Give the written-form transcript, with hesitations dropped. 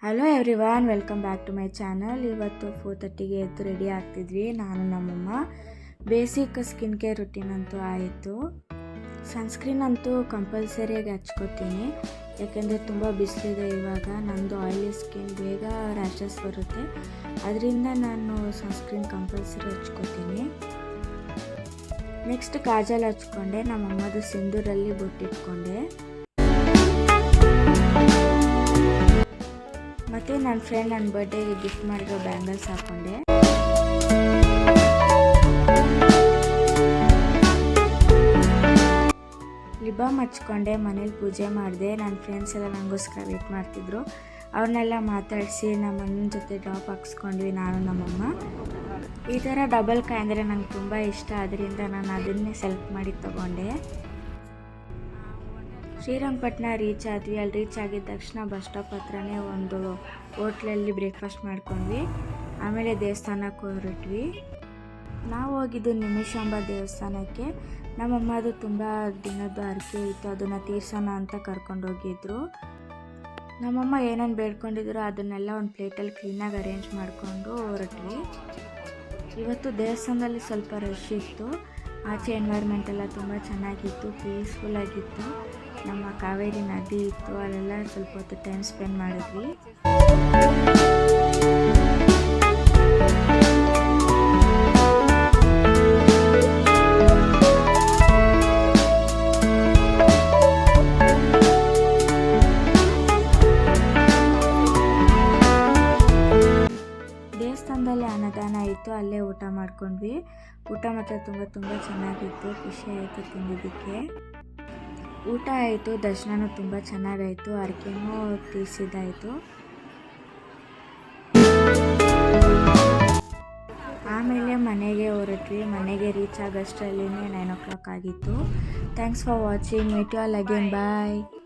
Hello everyone, welcome back to my channel. ಇವತ್ತು 4:30ಗೆ ಎದ್ದು ರೆಡಿ ಆಗ್ತಿದ್ವಿ ನಾನು ನಮ್ಮಮ್ಮ. ಬೇಸಿಕ್ ಸ್ಕಿನ್ ಕೇರ್ ರುಟೀನ್ ಅಂತೂ ಆಯಿತು. ಸನ್ಸ್ಕ್ರೀನ್ ಅಂತೂ ಕಂಪಲ್ಸರಿಯಾಗಿ ಹಚ್ಕೋತೀನಿ, ಯಾಕೆಂದರೆ ತುಂಬ ಬಿಸಿಲಿದೆ ಇವಾಗ. ನಂದು ಆಯಿಲಿ ಸ್ಕಿನ್, ಬೇಗ ರ್ಯಾಷಸ್ ಬರುತ್ತೆ, ಅದರಿಂದ ನಾನು ಸನ್ಸ್ಕ್ರೀನ್ ಕಂಪಲ್ಸರಿ ಹಚ್ಕೋತೀನಿ. ನೆಕ್ಸ್ಟ್ ಕಾಜಲ್ ಹಚ್ಕೊಂಡೆ, ನಮ್ಮಮ್ಮದು ಸಿಂಧೂರಲ್ಲಿ ಬೊಟ್ಟಿಟ್ಕೊಂಡೆ. ಮತ್ತು ನನ್ನ ಫ್ರೆಂಡ್ ನನ್ನ ಬರ್ಡೇಗೆ ಗಿಫ್ಟ್ ಮಾಡಿರೋ ಬ್ಯಾಂಗಲ್ಸ್ ಹಾಕ್ಕೊಂಡೆ. ಲಿಪ್ ಬಾಮ್ ಹಚ್ಕೊಂಡೆ, ಮನೇಲಿ ಪೂಜೆ ಮಾಡಿದೆ. ನನ್ನ ಫ್ರೆಂಡ್ಸ್ ಎಲ್ಲ ನನಗೋಸ್ಕರ ವೇಟ್ ಮಾಡ್ತಿದ್ರು. ಅವ್ರನ್ನೆಲ್ಲ ಮಾತಾಡಿಸಿ ನಮ್ಮ ಅಣ್ಣನ ಜೊತೆ ಡ್ರಾಪ್ ಹಾಕ್ಸ್ಕೊಂಡ್ವಿ ನಾನು ನಮ್ಮಮ್ಮ. ಈ ಥರ ಡಬಲ್ ಕಾಯಿ ಅಂದರೆ ನಂಗೆ ತುಂಬ ಇಷ್ಟ, ಅದರಿಂದ ನಾನು ಅದನ್ನೇ ಸೆಲೆಕ್ಟ್ ಮಾಡಿ ತೊಗೊಂಡೆ. ಶ್ರೀರಂಗಪಟ್ಟಣ ರೀಚ್ ಆದ್ವಿ. ಅಲ್ಲಿ ರೀಚ್ ಆಗಿದ ತಕ್ಷಣ ಬಸ್ ಸ್ಟಾಪ್ ಹತ್ರನೇ ಒಂದು ಹೋಟ್ಲಲ್ಲಿ ಬ್ರೇಕ್ಫಾಸ್ಟ್ ಮಾಡ್ಕೊಂಡ್ವಿ. ಆಮೇಲೆ ದೇವಸ್ಥಾನಕ್ಕೆ ಹೊರಟ್ವಿ. ನಾವು ಹೋಗಿದ್ದು ನಿಮಿಷಾಂಬ ದೇವಸ್ಥಾನಕ್ಕೆ. ನಮ್ಮಮ್ಮದು ತುಂಬ ದಿನದ್ದು ಹರಕೆ ಇತ್ತು, ಅದನ್ನು ತೀರ್ಸೋಣ ಅಂತ ಕರ್ಕೊಂಡೋಗಿದ್ರು. ನಮ್ಮಮ್ಮ ಏನೇನು ಬೇಡ್ಕೊಂಡಿದ್ರು ಅದನ್ನೆಲ್ಲ ಒಂದು ಪ್ಲೇಟಲ್ಲಿ ಕ್ಲೀನಾಗಿ ಅರೇಂಜ್ ಮಾಡಿಕೊಂಡು ಹೊರಟ್ವಿ. ಇವತ್ತು ದೇವಸ್ಥಾನದಲ್ಲಿ ಸ್ವಲ್ಪ ರಶ್ ಇತ್ತು. ಆಚೆ ಎನ್ವೈರ್ಮೆಂಟ್ ಎಲ್ಲ ತುಂಬ ಚೆನ್ನಾಗಿತ್ತು, ಪೀಸ್ಫುಲ್ ಆಗಿತ್ತು. ನಮ್ಮ ಕಾವೇರಿ ನದಿ ಇತ್ತು, ಅಲ್ಲೆಲ್ಲ ಸ್ವಲ್ಪ ಹೊತ್ತು ಟೈಮ್ ಸ್ಪೆಂಡ್ ಮಾಡಿದ್ವಿ. ದೇವಸ್ಥಾನದಲ್ಲಿ ಅನ್ನದಾನ ಇತ್ತು, ಅಲ್ಲೇ ಊಟ ಮಾಡ್ಕೊಂಡ್ವಿ. ಊಟ ಮಾತ್ರ ತುಂಬ ಚೆನ್ನಾಗಿತ್ತು, ಖುಷಿ ಆಯಿತು ತಿಂದಿದ್ದಕ್ಕೆ. ಊಟ ಆಯಿತು, ದರ್ಶನನೂ ತುಂಬ ಚೆನ್ನಾಗಾಯಿತು, ಹರಕೆನೂ ತೀರಿಸಿದ್ದಾಯಿತು. ಆಮೇಲೆ ಮನೆಗೆ ಹೊರಟ್ವಿ. ಮನೆಗೆ ರೀಚ್ ಆಗೋಷ್ಟರಲ್ಲಿನೇ 9 o'clock ಆಗಿತ್ತು. Thanks for watching. Meet you all again. Bye.